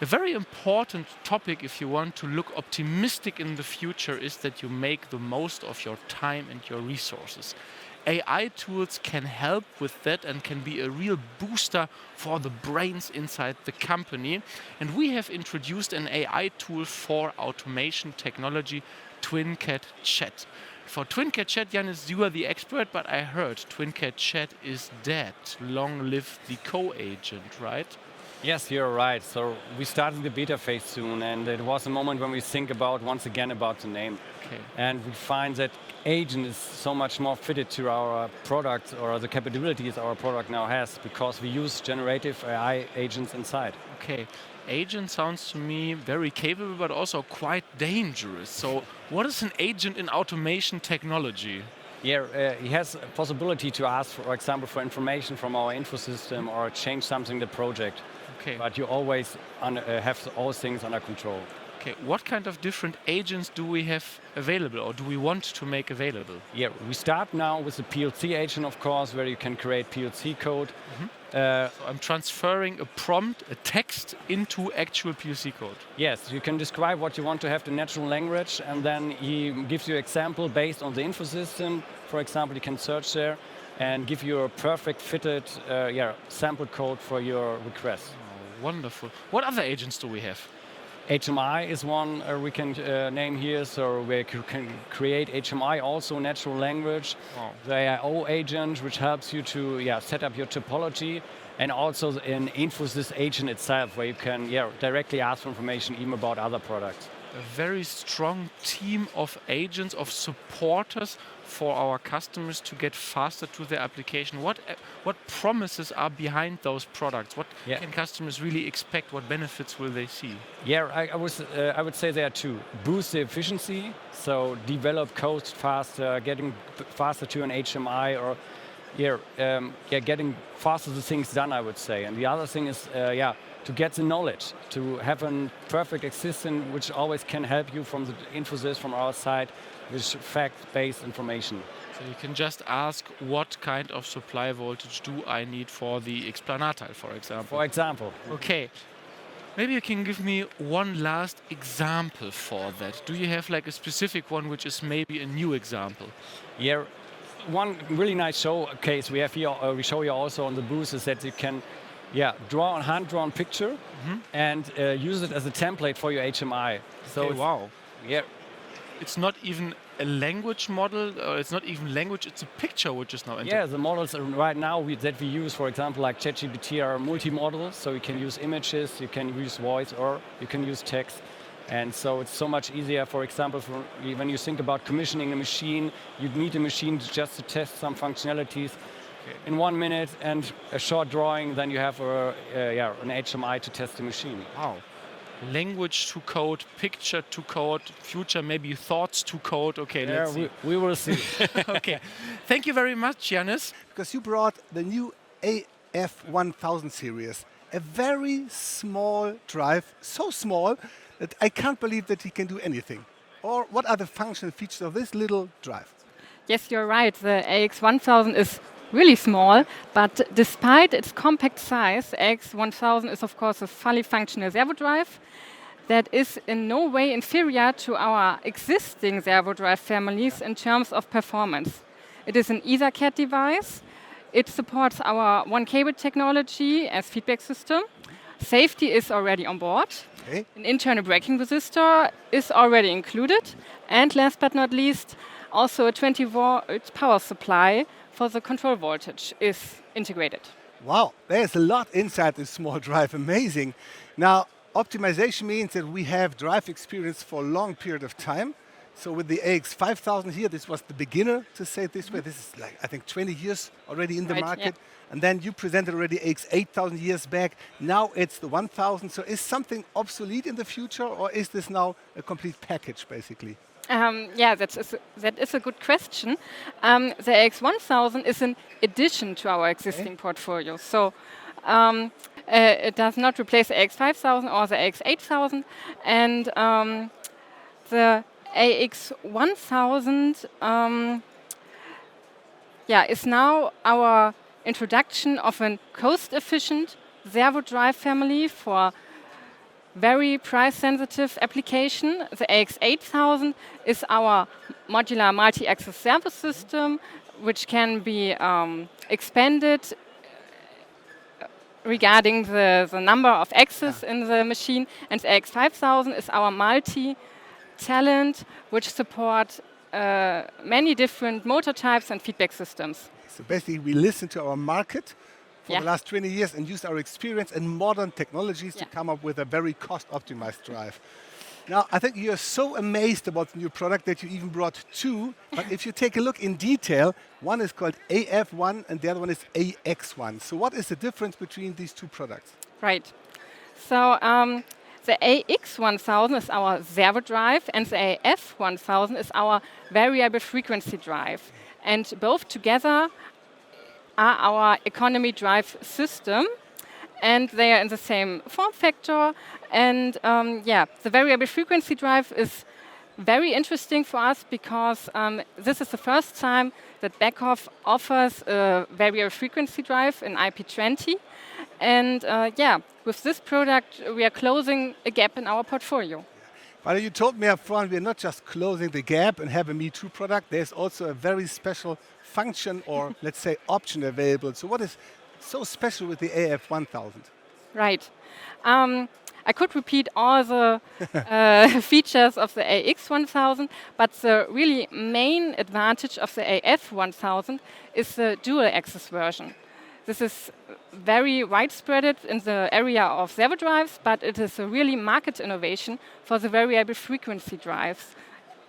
A very important topic, if you want to look optimistic in the future, is that you make the most of your time and your resources. AI tools can help with that and can be a real booster for the brains inside the company. And we have introduced an AI tool for automation technology, TwinCAT Chat. For TwinCAT Chat, Jannis, you are the expert, but I heard TwinCAT Chat is dead. Long live the CoAgent, right? Yes, you're right. So we started the beta phase soon, and it was a moment when we think about, once again, about the name. Okay. And we find that agent is so much more fitted to our product or the capabilities our product now has, because we use generative AI agents inside. Okay. Agent sounds to me very capable, but also quite dangerous. So what is an agent in automation technology? Yeah, he has a possibility to ask, for example, for information from our info system or change something in the project. Okay. But you always have all things under control. Okay, what kind of different agents do we have available, or do we want to make available? Yeah, we start now with the PLC agent, of course, where you can create PLC code. So I'm transferring a prompt, a text, into actual PLC code. Yes, you can describe what you want to have in natural language, and then he gives you an example based on the info system. For example, you can search there and give you a perfect fitted sample code for your request. Oh, wonderful. What other agents do we have? HMI is one we can name here, so we can create HMI, also natural language. Wow. The AIO agent, which helps you to set up your topology, and also an Infosys agent itself, where you can directly ask for information even about other products. A very strong team of agents, of supporters for our customers to get faster to their application. What promises are behind those products? What can customers really expect? What benefits will they see? Yeah, I would say there are two. Boost the efficiency, so develop code faster, getting faster to an HMI, or getting faster the things done, I would say. And the other thing is, to get the knowledge, to have a perfect assistant which always can help you from the Infosys, from our side, with fact-based information. So you can just ask, what kind of supply voltage do I need for the XPlanar tile, for example? For example. Okay. Maybe you can give me one last example for that. Do you have like a specific one which is maybe a new example? Yeah. One really nice showcase we have here, we show you also on the booth, is that you can draw a hand-drawn picture and use it as a template for your HMI. So okay, wow. Yeah. It's not even a language model, or it's not even language, it's a picture which is now entered. Yeah, the models right now that we use, for example, like ChatGPT, are multi-models, so you can use images, you can use voice, or you can use text. And so it's so much easier, for example, when you think about commissioning a machine, you need a machine just to test some functionalities. In 1 minute and a short drawing, then you have an HMI to test the machine. Wow. Language to code, picture to code, future maybe thoughts to code. Okay, let's see. We will see. Okay. Thank you very much, Jannis. Because you brought the new AF1000 series, a very small drive, so small that I can't believe that he can do anything. Or what are the functional features of this little drive? Yes, you're right. The AX1000 is really small, but despite its compact size, AX1000 is of course a fully functional servo drive that is in no way inferior to our existing servo drive families in terms of performance. It is an EtherCAT device. It supports our one cable technology as feedback system. Safety is already on board. Okay. An internal braking resistor is already included. And last but not least, also a 20-volt power supply for the control voltage is integrated. Wow, there's a lot inside this small drive. Amazing. Now, optimization means that we have drive experience for a long period of time. So with the AX5000 here, this was the beginner, to say it this way. This is like, I think, 20 years already in the market. Yeah. And then you presented already AX8000 years back. Now it's the 1000. So is something obsolete in the future, or is this now a complete package, basically? That is a good question. The AX1000 is an addition to our existing portfolio. So it does not replace the AX5000 or the AX8000. And the AX1000 is now our introduction of a cost-efficient servo drive family for very price-sensitive application. The AX8000 is our modular multi-axis servo system, which can be expanded regarding the number of axes in the machine. And the AX5000 is our multi-talent, which support many different motor types and feedback systems. So basically, we listen to our market for the last 20 years and used our experience and modern technologies to come up with a very cost-optimized drive. Now, I think you're so amazed about the new product that you even brought two. But if you take a look in detail, one is called AF1 and the other one is AX1. So what is the difference between these two products? Right. So the AX1000 is our servo drive and the AF1000 is our variable frequency drive. And both together are our economy drive system. And they are in the same form factor. And the variable frequency drive is very interesting for us because this is the first time that Beckhoff offers a variable frequency drive in IP20. And with this product, we are closing a gap in our portfolio. But you told me up front, we're not just closing the gap and have a Me Too product. There's also a very special function or, let's say, option available. So what is so special with the AF1000? Right. I could repeat all the features of the AX1000, but the really main advantage of the AF1000 is the dual-axis version. This is very widespread in the area of servo drives, but it is a really market innovation for the variable frequency drives.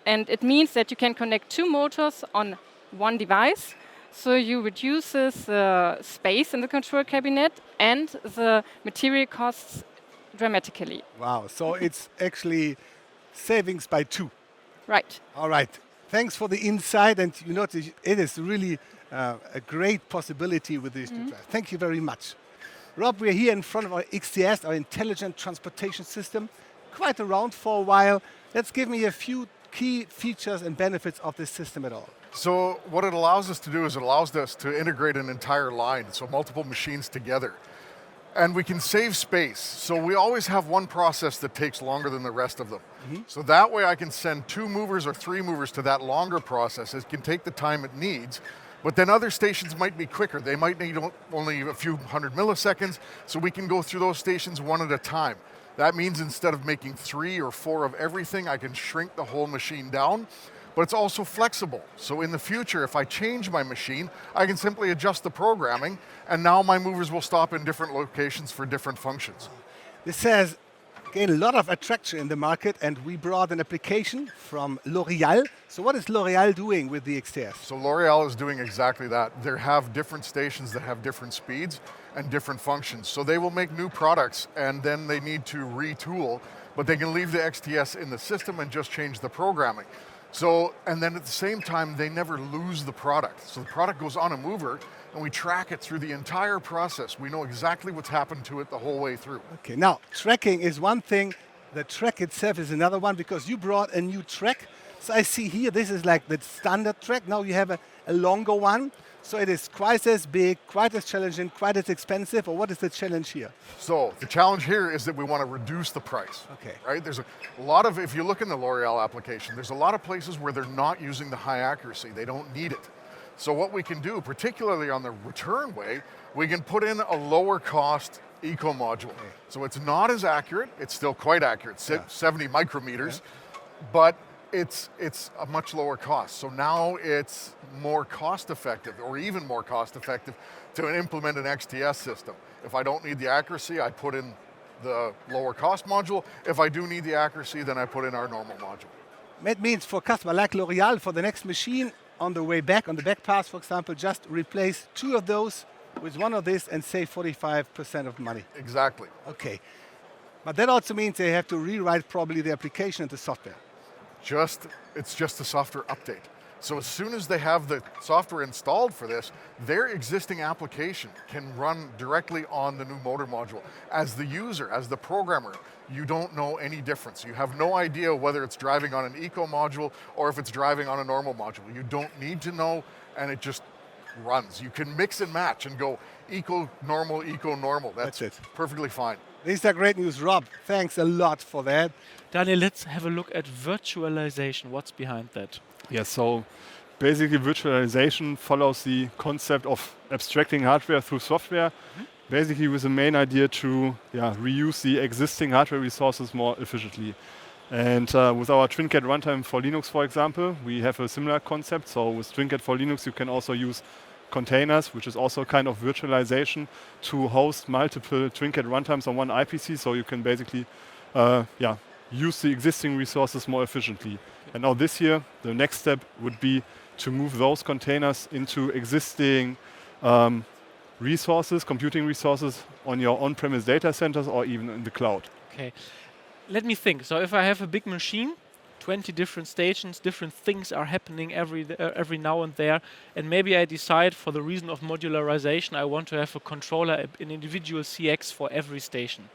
And it means that you can connect two motors on one device, so you reduce the space in the control cabinet and the material costs dramatically. Wow, so it's actually savings by two. Right. All right. Thanks for the insight, and you know, it is really a great possibility with these two drives. Thank you very much. Rob, we're here in front of our XTS, our intelligent transportation system, quite around for a while. Let's give me a few key features and benefits of this system at all. So what it allows us to do is it allows us to integrate an entire line, so multiple machines together. And we can save space. So we always have one process that takes longer than the rest of them. So that way I can send 2 movers or 3 movers to that longer process. It can take the time it needs, but then other stations might be quicker. They might need only a few hundred milliseconds, so we can go through those stations one at a time. That means instead of making 3 or 4 of everything, I can shrink the whole machine down. But it's also flexible. So in the future, if I change my machine, I can simply adjust the programming, and now my movers will stop in different locations for different functions. This has gained a lot of attraction in the market, and we brought an application from L'Oreal. So what is L'Oreal doing with the XTS? So L'Oreal is doing exactly that. They have different stations that have different speeds and different functions. So they will make new products, and then they need to retool, but they can leave the XTS in the system and just change the programming. So, and then at the same time, they never lose the product. So the product goes on a mover, and we track it through the entire process. We know exactly what's happened to it the whole way through. Okay, now, tracking is one thing. The track itself is another one, because you brought a new track. So I see here, this is like the standard track. Now you have a longer one. So it is quite as big, quite as challenging, quite as expensive, or what is the challenge here? So the challenge here is that we want to reduce the price. Okay. Right? There's a lot of, if you look in the L'Oreal application, there's a lot of places where they're not using the high accuracy. They don't need it. So what we can do, particularly on the return way, we can put in a lower cost eco module. Okay. So it's not as accurate, it's still quite accurate, 70 micrometers, but it's a much lower cost. So now it's more cost effective, or even more cost effective, to implement an XTS system. If I don't need the accuracy, I put in the lower cost module. If I do need the accuracy, then I put in our normal module. That means for a customer like L'Oreal, for the next machine, on the way back, on the back pass, for example, just replace 2 of those with 1 of this and save 45% of money. Exactly. Okay. But that also means they have to rewrite probably the application and the software. It's just a software update. So as soon as they have the software installed for this, their existing application can run directly on the new motor module. As the user, as the programmer, you don't know any difference. You have no idea whether it's driving on an eco module or if it's driving on a normal module. You don't need to know, and it just runs. You can mix and match and go eco, normal, eco, normal. That's it. Perfectly fine. These are great news, Rob. Thanks a lot for that. Daniel, let's have a look at virtualization. What's behind that? Yeah, so basically virtualization follows the concept of abstracting hardware through software, basically with the main idea to reuse the existing hardware resources more efficiently. And with our TwinCAT runtime for Linux, for example, we have a similar concept. So with TwinCAT for Linux, you can also use containers, which is also kind of virtualization, to host multiple TwinCAT runtimes on one IPC. So you can basically use the existing resources more efficiently. And now this year, the next step would be to move those containers into existing resources, computing resources on your on-premise data centers or even in the cloud. Okay, let me think. So if I have a big machine, 20 different stations, different things are happening every now and there, and maybe I decide for the reason of modularization I want to have a controller, an individual CX for every station.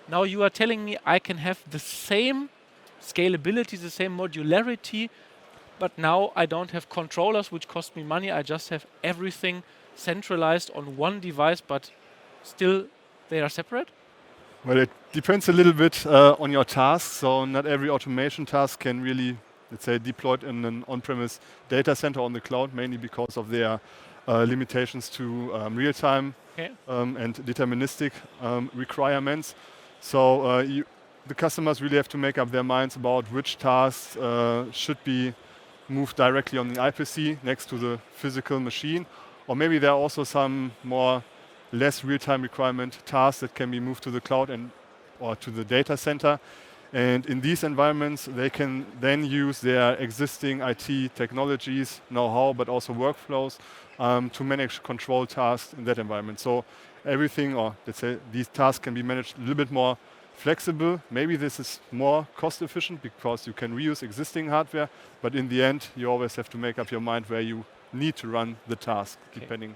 Now you are telling me I can have the same scalability, the same modularity, but now I don't have controllers which cost me money. I just have everything centralized on one device, but still they are separate? Well, it depends a little bit on your task. So not every automation task can really, let's say, deployed in an on-premise data center on the cloud, mainly because of their limitations to real-time and deterministic requirements. So the customers really have to make up their minds about which tasks should be moved directly on the IPC next to the physical machine. Or maybe there are also some more less real-time requirement tasks that can be moved to the cloud or to the data center. And in these environments, they can then use their existing IT technologies, know-how, but also workflows to manage control tasks in that environment. So everything, or let's say these tasks can be managed a little bit more flexible. Maybe this is more cost efficient because you can reuse existing hardware, but in the end, you always have to make up your mind where you need to run the task, depending.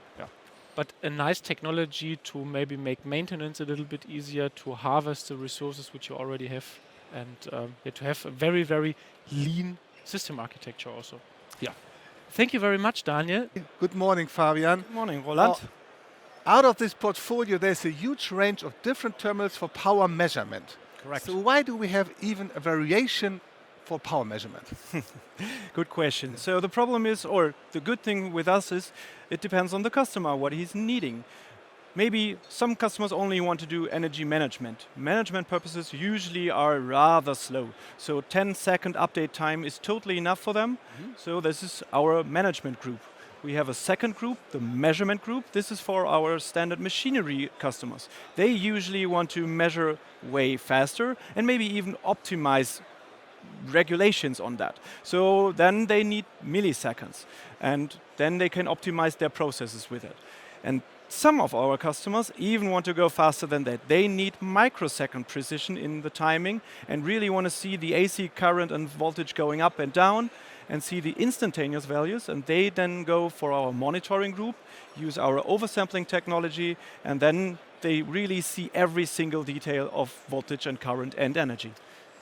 But a nice technology to maybe make maintenance a little bit easier, to harvest the resources which you already have, and to have a very, very lean system architecture also. Yeah. Thank you very much, Daniel. Good morning, Fabian. Good morning, Roland. Out of this portfolio, there's a huge range of different terminals for power measurement. Correct. So why do we have even a variation for power measurement? Good question. So the problem is, or the good thing with us is, it depends on the customer, what he's needing. Maybe some customers only want to do energy management. Management purposes usually are rather slow. So 10-second update time is totally enough for them. So this is our management group. We have a second group, the measurement group. This is for our standard machinery customers. They usually want to measure way faster and maybe even optimize regulations on that. So then they need milliseconds, and then they can optimize their processes with it. And some of our customers even want to go faster than that. They need microsecond precision in the timing and really want to see the AC current and voltage going up and down and see the instantaneous values, and they then go for our monitoring group, use our oversampling technology, and then they really see every single detail of voltage and current and energy.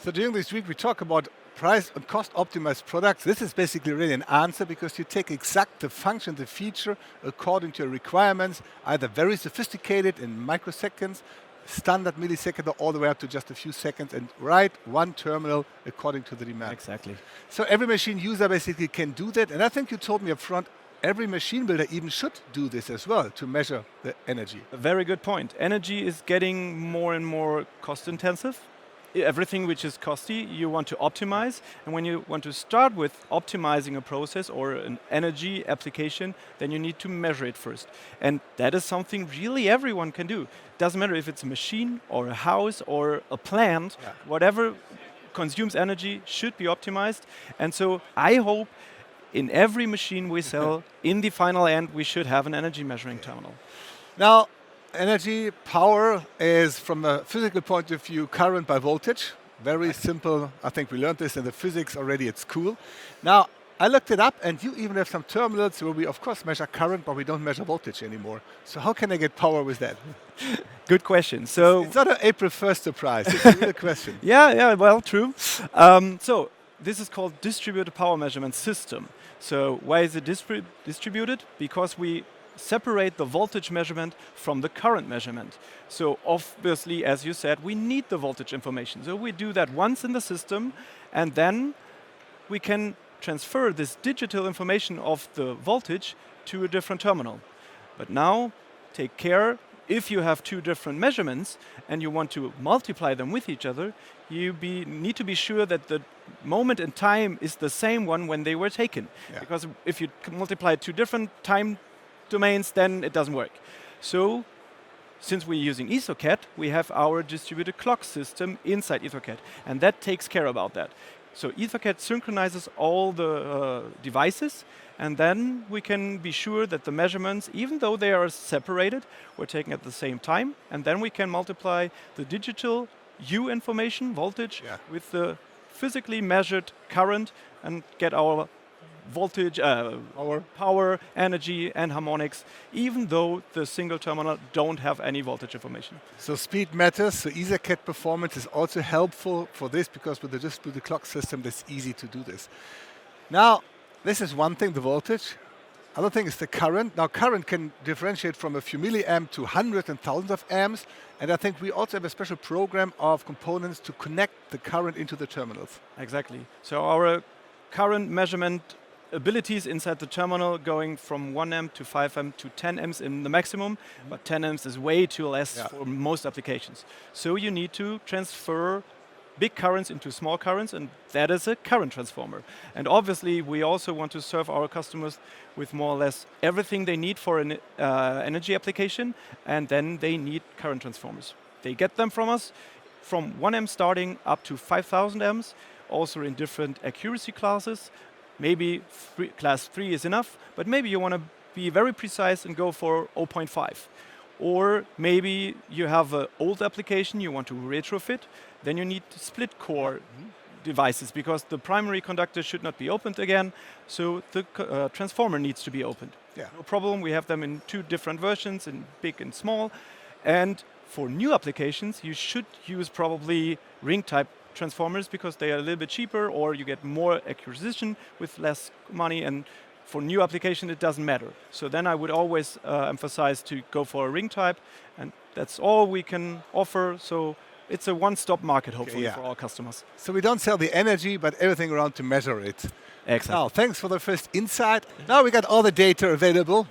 So during this week, we talk about price and cost optimized products. This is basically really an answer because you take exact the function, the feature, according to your requirements, either very sophisticated in microseconds, standard millisecond, or all the way up to just a few seconds, and write one terminal according to the demand. Exactly. So every machine user basically can do that. And I think you told me up front, every machine builder even should do this as well to measure the energy. A very good point. Energy is getting more and more cost intensive. Everything which is costly, you want to optimize. And when you want to start with optimizing a process or an energy application, then you need to measure it first. And that is something really everyone can do. Doesn't matter if it's a machine or a house or a plant, whatever consumes energy should be optimized. And so I hope in every machine we sell, in the final end, we should have an energy measuring terminal. Now, energy, power is, from a physical point of view, current by voltage. Very simple. I think we learned this in the physics already at school. Now, I looked it up, and you even have some terminals where we, of course, measure current, but we don't measure voltage anymore. So how can I get power with that? Good question. So it's not an April 1st surprise. It's a real question. Yeah, well, true. So this is called distributed power measurement system. So why is it distributed? Because we separate the voltage measurement from the current measurement. So obviously, as you said, we need the voltage information. So we do that once in the system, and then we can transfer this digital information of the voltage to a different terminal. But now, take care, if you have two different measurements and you want to multiply them with each other, you need to be sure that the moment in time is the same one when they were taken. Yeah. Because if you multiply two different time domains, then it doesn't work. So, since we're using EtherCAT, we have our distributed clock system inside EtherCAT, and that takes care about that. So EtherCAT synchronizes all the devices, and then we can be sure that the measurements, even though they are separated, were taken at the same time, and then we can multiply the digital U information, voltage, with the physically measured current and get our voltage, power, energy, and harmonics, even though the single terminal don't have any voltage information. So speed matters. So EtherCAT performance is also helpful for this, because with the distributed clock system, it's easy to do this. Now, this is one thing, the voltage. Other thing is the current. Now, current can differentiate from a few milliamp to hundreds and thousands of amps. And I think we also have a special program of components to connect the current into the terminals. Exactly. So our current measurement abilities inside the terminal going from 1 amp to 5 amp to 10 amps in the maximum, but 10 amps is way too less for most applications. So you need to transfer big currents into small currents, and that is a current transformer. And obviously, we also want to serve our customers with more or less everything they need for an energy application, and then they need current transformers. They get them from us from 1 amp starting up to 5,000 amps, also in different accuracy classes. Maybe class 3 is enough, but maybe you want to be very precise and go for 0.5. Or maybe you have an old application you want to retrofit, then you need split core devices, because the primary conductor should not be opened again, so the transformer needs to be opened. No problem, we have them in two different versions, in big and small. And for new applications, you should use probably ring type transformers, because they are a little bit cheaper, or you get more acquisition with less money, and for new application it doesn't matter. So then I would always emphasize to go for a ring type, and that's all we can offer. So it's a one-stop market, hopefully, for our customers. So we don't sell the energy, but everything around to measure it. Exactly. Now, thanks for the first insight. Now we got all the data available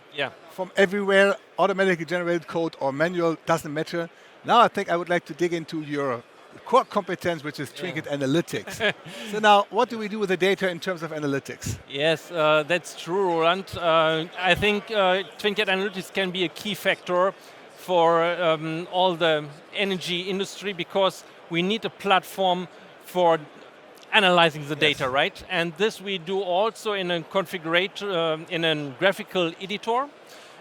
from everywhere, automatically generated code or manual, doesn't matter. Now I think I would like to dig into your core competence, which is TwinCAT Analytics. So now, what do we do with the data in terms of analytics? Yes, that's true, Roland. I think TwinCAT Analytics can be a key factor for all the energy industry, because we need a platform for analyzing the data, right? And this we do also in a configurator, in a graphical editor.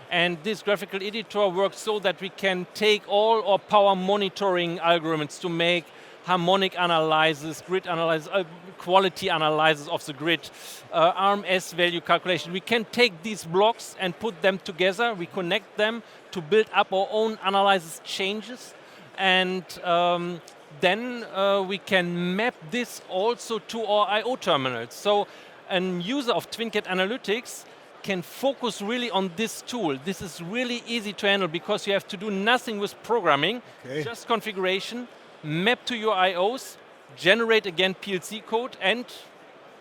And this graphical editor works so that we can take all our power monitoring algorithms to make harmonic analysis, grid analysis, quality analysis of the grid, RMS value calculation. We can take these blocks and put them together. We connect them to build up our own analysis changes. And then we can map this also to our I/O terminals. So a user of TwinCAT Analytics can focus really on this tool. This is really easy to handle, because you have to do nothing with programming, just configuration, map to your I/Os, generate again PLC code, and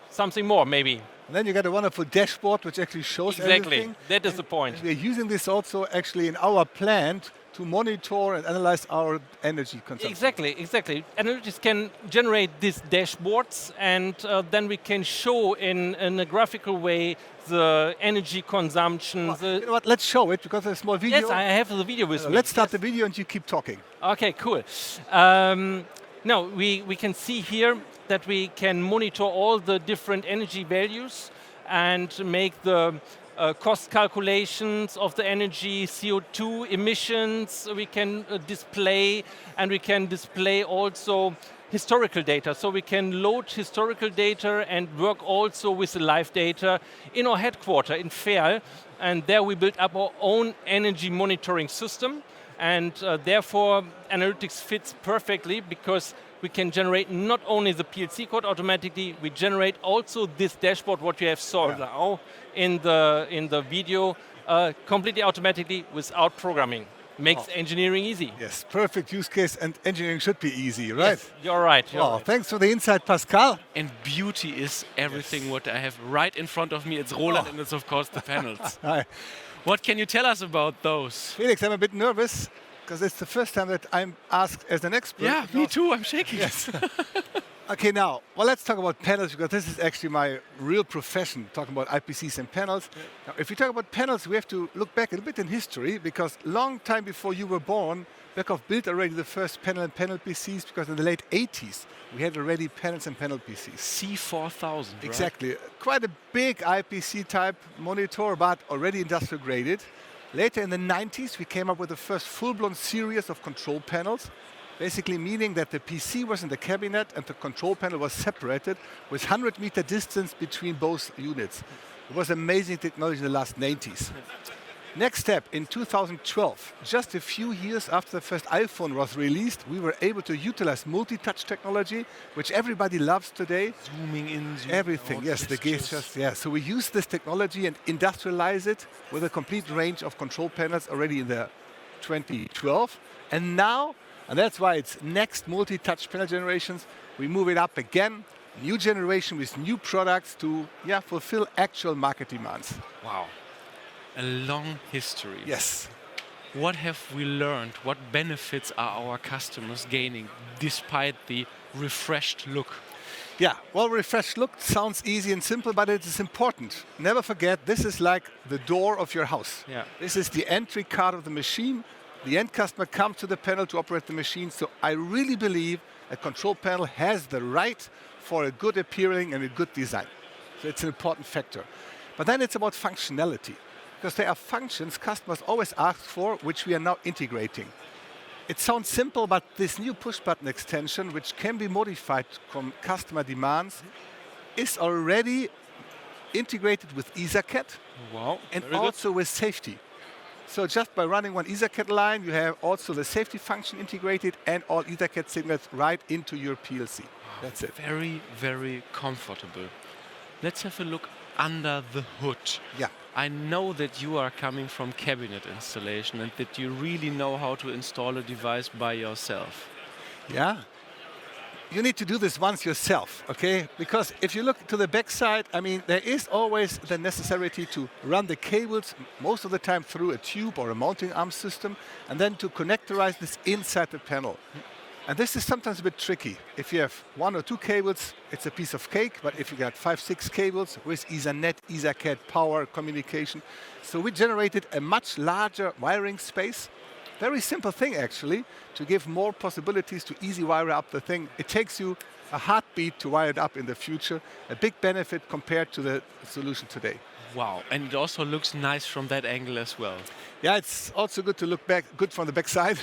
something more maybe. And then you get a wonderful dashboard which actually shows everything. That is the point. We're using this also actually in our plant to monitor and analyze our energy consumption. Exactly. Analytics can generate these dashboards, and then we can show in a graphical way the energy consumption. Well, you know what? Let's show it, because there's a small video. Yes, I have the video with me. Let's start the video and you keep talking. Okay, cool. Now, we can see here that we can monitor all the different energy values and make the cost calculations of the energy, CO2 emissions we can display, and we can display also historical data. So we can load historical data and work also with the live data in our headquarters in Ferl, and there we built up our own energy monitoring system, and therefore analytics fits perfectly, because we can generate not only the PLC code automatically, we generate also this dashboard, what you have saw now in the video, completely automatically without programming. Makes engineering easy. Yes, perfect use case, and engineering should be easy, right? Yes, you're right. Thanks for the insight, Pascal. And beauty is everything what I have right in front of me. It's Roland and it's of course the panels. Hi. What can you tell us about those? Felix, I'm a bit nervous because it's the first time that I'm asked as an expert. Yeah, me too. I'm shaking. Yes. Okay, now, well, let's talk about panels because this is actually my real profession, talking about IPCs and panels. Now, if we talk about panels, we have to look back a little bit in history because long time before you were born, Beckhoff built already the first panel and panel PCs because in the late 80s, we had already panels and panel PCs. C4000, right? Exactly. Quite a big IPC type monitor, but already industrial graded. Later in the 90s, we came up with the first full-blown series of control panels, basically meaning that the PC was in the cabinet and the control panel was separated with 100-meter distance between both units. It was amazing technology in the last 90s. Next step, in 2012, just a few years after the first iPhone was released, we were able to utilize multi-touch technology, which everybody loves today. Zooming in, zooming Everything, out, yes, the gestures, yeah. So we use this technology and industrialize it with a complete range of control panels already in the 2012. And now, and that's why it's next multi-touch panel generations, we move it up again, new generation with new products to fulfill actual market demands. Wow. A long history. Yes. What have we learned? What benefits are our customers gaining despite the refreshed look? Yeah, well, refreshed look sounds easy and simple, but it is important. Never forget, this is like the door of your house. Yeah. This is the entry card of the machine. The end customer comes to the panel to operate the machine. So I really believe a control panel has the right for a good appearing and a good design. So it's an important factor. But then it's about functionality, because there are functions customers always ask for, which we are now integrating. It sounds simple, but this new push-button extension, which can be modified from customer demands, is already integrated with EtherCAT and also with safety. So just by running one EtherCAT line, you have also the safety function integrated and all EtherCAT signals right into your PLC. That's it. Very, very comfortable. Let's have a look under the hood. Yeah. I know that you are coming from cabinet installation and that you really know how to install a device by yourself. Yeah. You need to do this once yourself, okay? Because if you look to the backside, I mean, there is always the necessity to run the cables most of the time through a tube or a mounting arm system and then to connectorize this inside the panel. And this is sometimes a bit tricky. If you have one or two cables, it's a piece of cake. But if you got 5, 6 cables with Ethernet, EtherCAT, power, communication. So we generated a much larger wiring space. Very simple thing, actually, to give more possibilities to easy wire up the thing. It takes you a heartbeat to wire it up in the future. A big benefit compared to the solution today. Wow, and it also looks nice from that angle as well. Yeah, it's also good to look back, good from the back side.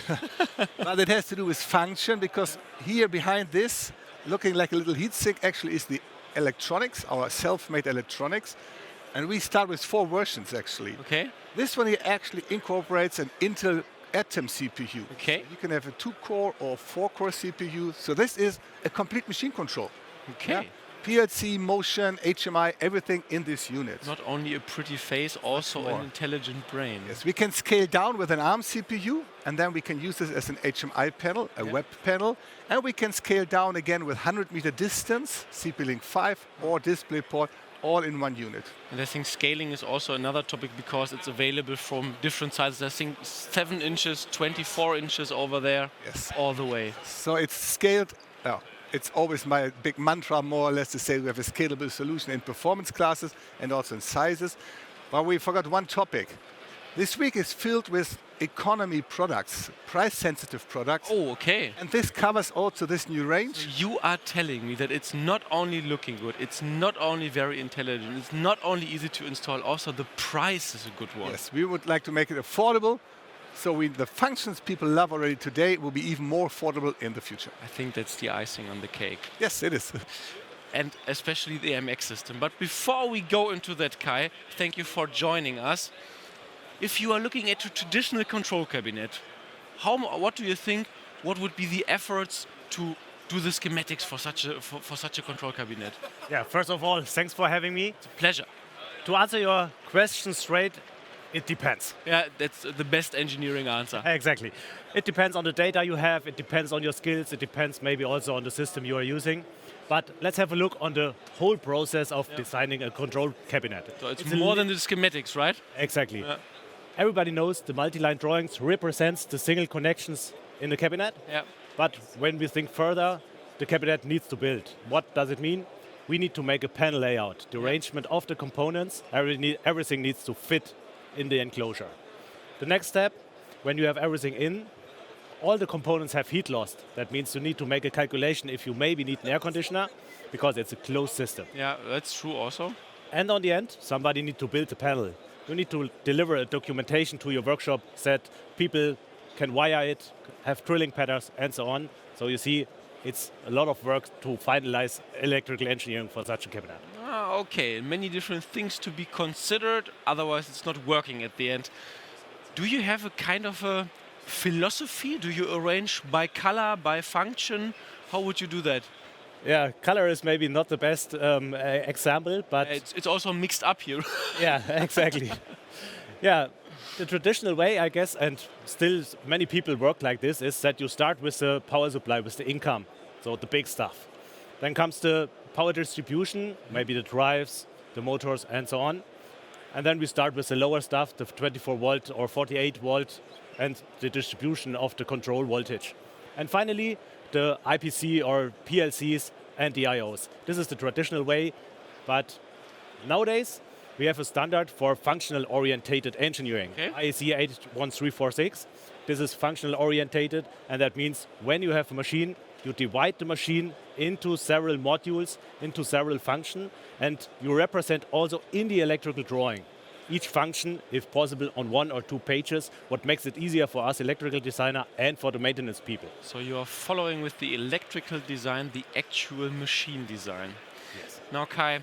But it has to do with function, because here behind this, looking like a little heatsink, actually is the electronics, our self-made electronics. And we start with 4 versions, actually. Okay. This one here actually incorporates an Intel Atom CPU. Okay. You can have a 2-core or 4-core CPU. So this is a complete machine control. Okay. Yeah? PLC, motion, HMI, everything in this unit. Not only a pretty face, also an intelligent brain. Yes, we can scale down with an ARM CPU, and then we can use this as an HMI panel, a web panel, and we can scale down again with 100-meter distance, CP-Link 5 or DisplayPort, all in one unit. And I think scaling is also another topic because it's available from different sizes. I think 7 inches, 24 inches over there, all the way. So it's scaled. It's always my big mantra, more or less, to say we have a scalable solution in performance classes and also in sizes. But we forgot one topic. This week is filled with economy products, price-sensitive products. Oh, okay. And this covers also this new range. So you are telling me that it's not only looking good, it's not only very intelligent, it's not only easy to install, also the price is a good one. Yes, we would like to make it affordable. So the functions people love already today will be even more affordable in the future. I think that's the icing on the cake. Yes, it is. And especially the MX system. But before we go into that, Kai, thank you for joining us. If you are looking at a traditional control cabinet, what do you think, what would be the efforts to do the schematics for such a control cabinet? Yeah, first of all, thanks for having me. It's a pleasure. To answer your question straight, it depends. Yeah, that's the best engineering answer. Exactly. It depends on the data you have, it depends on your skills, it depends maybe also on the system you are using. But let's have a look on the whole process of designing a control cabinet. So it's more than the schematics, right? Exactly. Yeah. Everybody knows the multi-line drawings represents the single connections in the cabinet. Yeah. But when we think further, the cabinet needs to build. What does it mean? We need to make a panel layout. The arrangement of the components, everything needs to fit in the enclosure. The next step, when you have everything in, all the components have heat loss. That means you need to make a calculation if you maybe need an air conditioner, because it's a closed system. Yeah, that's true also. And on the end, somebody needs to build the panel. You need to deliver a documentation to your workshop that people can wire it, have drilling patterns, and so on. So you see, it's a lot of work to finalize electrical engineering for such a cabinet. Ah, okay, many different things to be considered, otherwise it's not working at the end. Do you have a kind of a philosophy? Do you arrange by color, by function? How would you do that? Yeah, color is maybe not the best example, but it's also mixed up here. yeah, exactly. Yeah, the traditional way, I guess, and still many people work like this, is that you start with the power supply, with the income, so the big stuff. Then comes the power distribution, maybe the drives, the motors, and so on. And then we start with the lower stuff, the 24 volt or 48 volt, and the distribution of the control voltage. And finally, the IPC or PLCs and the IOs. This is the traditional way, but nowadays we have a standard for functional orientated engineering, IEC 81346. This is functional orientated, and that means when you have a machine, you divide the machine into several modules, into several functions, and you represent also in the electrical drawing each function, if possible, on 1 or 2 pages, what makes it easier for us electrical designer and for the maintenance people. So you are following with the electrical design, the actual machine design. Yes. Now, Kai,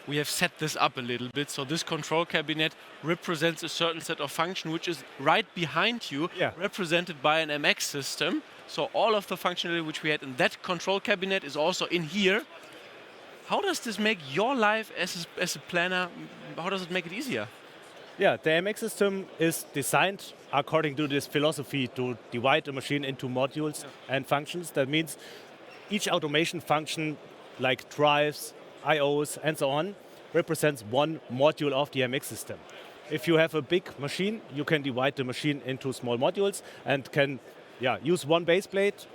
we have set this up a little bit. So this control cabinet represents a certain set of function, which is right behind you, represented by an MX system. So all of the functionality which we had in that control cabinet is also in here. How does this make your life as a planner, how does it make it easier? Yeah, the MX system is designed according to this philosophy to divide the machine into modules and functions. That means each automation function, like drives, IOs, and so on, represents one module of the MX system. If you have a big machine, you can divide the machine into small modules and can use one base plate,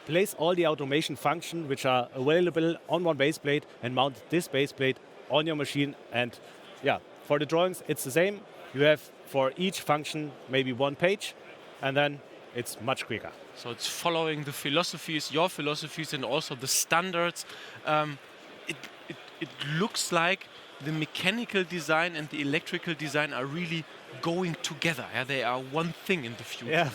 place all the automation functions which are available on one base plate, and mount this base plate on your machine. And for the drawings, it's the same. You have for each function maybe one page, and then it's much quicker. So it's following the philosophies, your philosophies, and also the standards. It looks like the mechanical design and the electrical design are really going together. Yeah? They are one thing in the future. Yeah,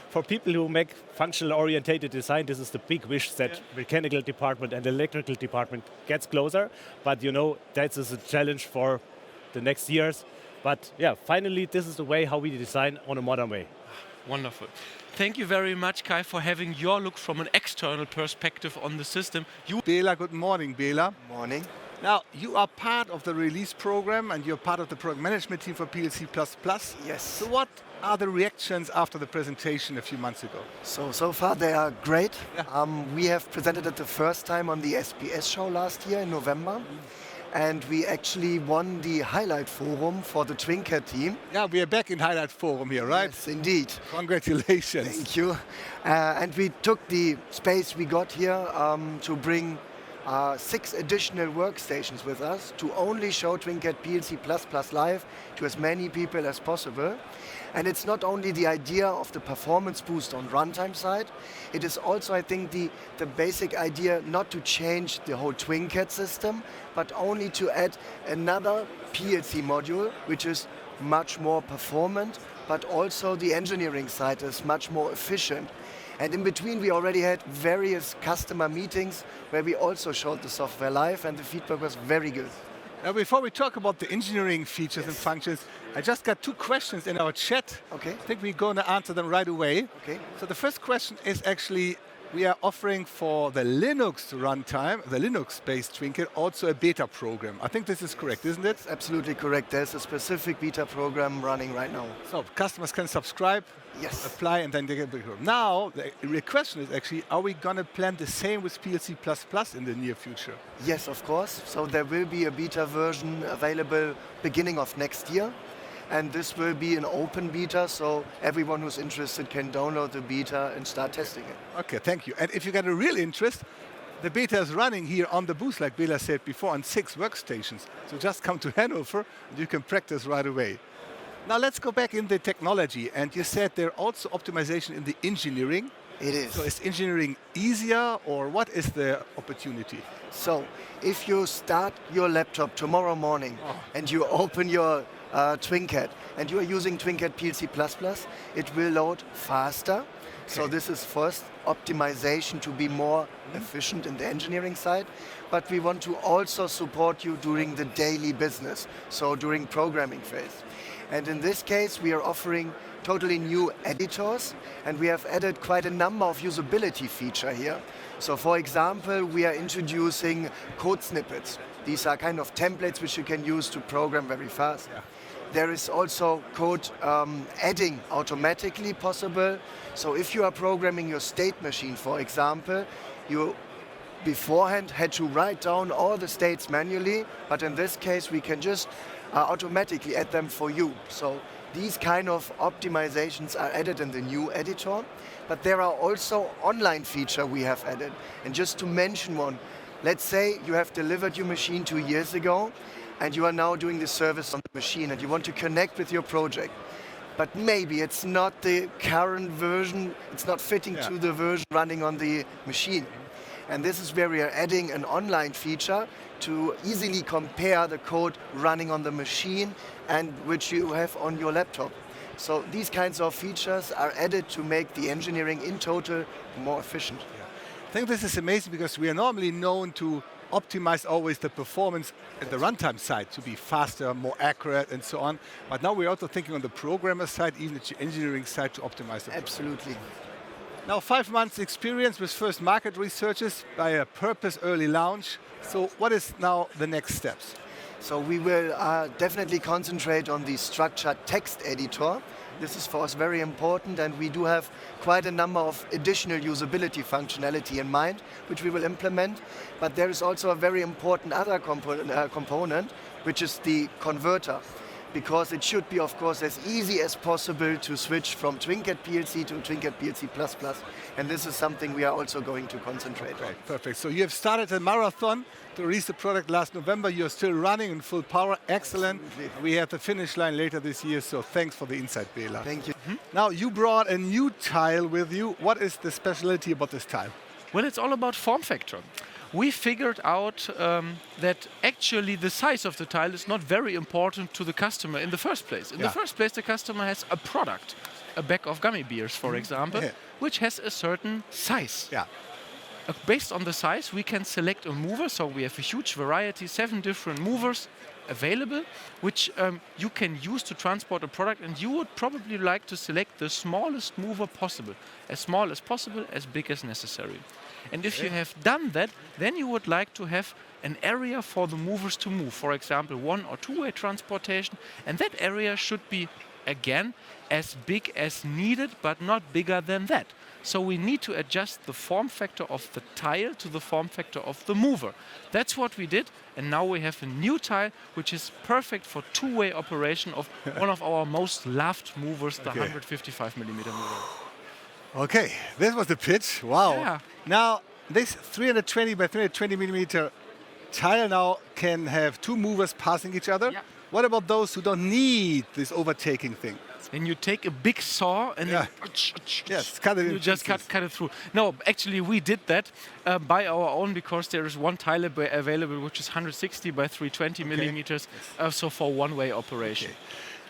for people who make functional orientated design, this is the big wish that mechanical department and electrical department gets closer. But that is a challenge for the next years. But finally, this is the way how we design on a modern way. Wonderful. Thank you very much, Kai, for having your look from an external perspective on the system. Bela, good morning, Bela. Morning. Now, you are part of the release program and you're part of the product management team for PLC++. Yes. So what are the reactions after the presentation a few months ago? So far they are great. We have presented it the first time on the SPS show last year in November. And we actually won the Highlight Forum for the TwinCAT team. Yeah, we are back in Highlight Forum here, right? Yes, indeed. Congratulations. Thank you. And we took the space we got here to bring 6 additional workstations with us to only show TwinCAT PLC++ live to as many people as possible. And it's not only the idea of the performance boost on runtime side, it is also, I think, the basic idea not to change the whole TwinCAT system, but only to add another PLC module, which is much more performant, but also the engineering side is much more efficient. And in between, we already had various customer meetings where we also showed the software live, and the feedback was very good. Now, before we talk about the engineering features and functions, I just got 2 questions in our chat. Okay. I think we're going to answer them right away. Okay. So the first question is actually, we are offering for the Linux runtime, the Linux-based TwinCAT, also a beta program. I think this is correct, isn't it? It's absolutely correct. There's a specific beta program running right now. So customers can subscribe, Yes. apply, and then they get the program. Now, the question is actually, are we going to plan the same with PLC++ in the near future? Yes, of course. So there will be a beta version available beginning of next year. And this will be an open beta, so everyone who's interested can download the beta and start testing it. Okay, thank you. And if you got a real interest, the beta is running here on the booth, like Bela said before, on 6 workstations. So just come to Hanover, and you can practice right away. Now let's go back in the technology. And you said there also optimization in the engineering. It is. So is engineering easier, or what is the opportunity? So if you start your laptop tomorrow morning and you open your TwinCAT and you are using TwinCAT PLC++, it will load faster. So this is first optimization to be more efficient in the engineering side. But we want to also support you during the daily business, so during programming phase. And in this case, we are offering totally new editors, and we have added quite a number of usability feature here. So for example, we are introducing code snippets. These are kind of templates which you can use to program very fast. Yeah. There is also code adding automatically possible. So if you are programming your state machine, for example, you beforehand had to write down all the states manually, but in this case we can just automatically add them for you. So these kind of optimizations are added in the new editor, but there are also online feature we have added. And just to mention one, let's say you have delivered your machine 2 years ago, and you are now doing the service on the machine, and you want to connect with your project. But maybe it's not the current version, it's not fitting to the version running on the machine. And this is where we are adding an online feature to easily compare the code running on the machine and which you have on your laptop. So these kinds of features are added to make the engineering in total more efficient. I think this is amazing because we are normally known to optimize always the performance at the runtime side to be faster, more accurate, and so on. But now we're also thinking on the programmer side, even the engineering side, to optimize the Absolutely. Now 5 months experience with first market researches by a purpose early launch. So what is now the next steps? So we will definitely concentrate on the structured text editor. This is for us very important, and we do have quite a number of additional usability functionality in mind, which we will implement. But there is also a very important other component, which is the converter, because it should be, of course, as easy as possible to switch from TwinCAT PLC to TwinCAT PLC++. And this is something we are also going to concentrate on. Right, perfect. So you have started a marathon to release the product last November. You're still running in full power. Excellent. Absolutely. We have the finish line later this year, so thanks for the insight, Bela. Thank you. Now, you brought a new tile with you. What is the specialty about this tile? Well, it's all about form factor. We figured out that actually the size of the tile is not very important to the customer in the first place. In the first place, the customer has a product, a bag of gummy bears, for example, which has a certain size. Yeah. Based on the size, we can select a mover. So we have a huge variety, 7 different movers available, which you can use to transport a product. And you would probably like to select the smallest mover possible, as small as possible, as big as necessary. And if you have done that, then you would like to have an area for the movers to move. For example, 1- or 2-way transportation. And that area should be, again, as big as needed, but not bigger than that. So we need to adjust the form factor of the tile to the form factor of the mover. That's what we did, and now we have a new tile which is perfect for 2-way operation of one of our most loved movers, the 155mm mover. Okay, this was the pitch. Wow. Yeah. Now, this 320 by 320mm tile now can have 2 movers passing each other. Yeah. What about those who don't need this overtaking thing? And you take a big saw and then Yes, cut it in you just pieces. cut it through. No, actually we did that by our own because there is one tile available which is 160 by 320 millimeters, so for one-way operation.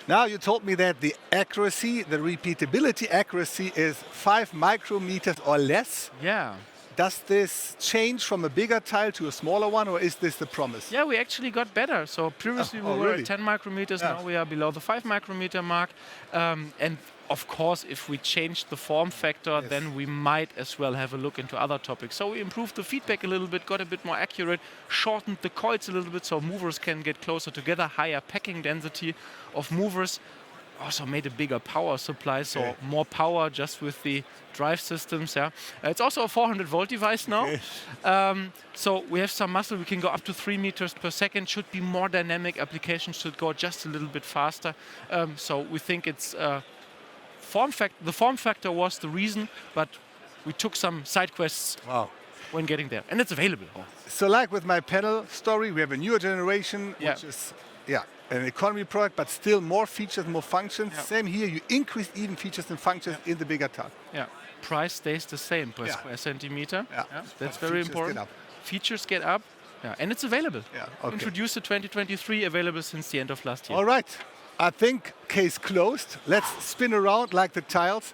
Now you told me that the accuracy, the repeatability accuracy is 5 micrometers or less. Yeah. does this change from a bigger tile to a smaller one, or is this the promise? Yeah, we actually got better. So previously we were really? at 10 micrometers, Yeah. now we are below the 5 micrometer mark. And of course, if we change the form factor, Yes. then we might as well have a look into other topics. So we improved the feedback a little bit, got a bit more accurate, shortened the coils a little bit so movers can get closer together, higher packing density of movers. Also made a bigger power supply, so Okay. more power just with the drive systems. Yeah, it's also a 400 volt device now. So we have some muscle. We can go up to 3 meters per second. Should be more dynamic. Applications should go just a little bit faster. So we think it's the form factor was the reason, but we took some side quests Wow. when getting there, and it's available. So like with my panel story, we have a newer generation, Yeah. which is an economy product, but still more features, more functions. Yeah. Same here, you increase even features and functions in the bigger tile. Yeah, price stays the same per Yeah. square centimeter. Yeah. That's But very features get important. up. Features get up. Yeah, and it's available. Yeah, okay. Introduced in 2023, available since the end of last year. All right, I think case closed. Let's spin around like the tiles.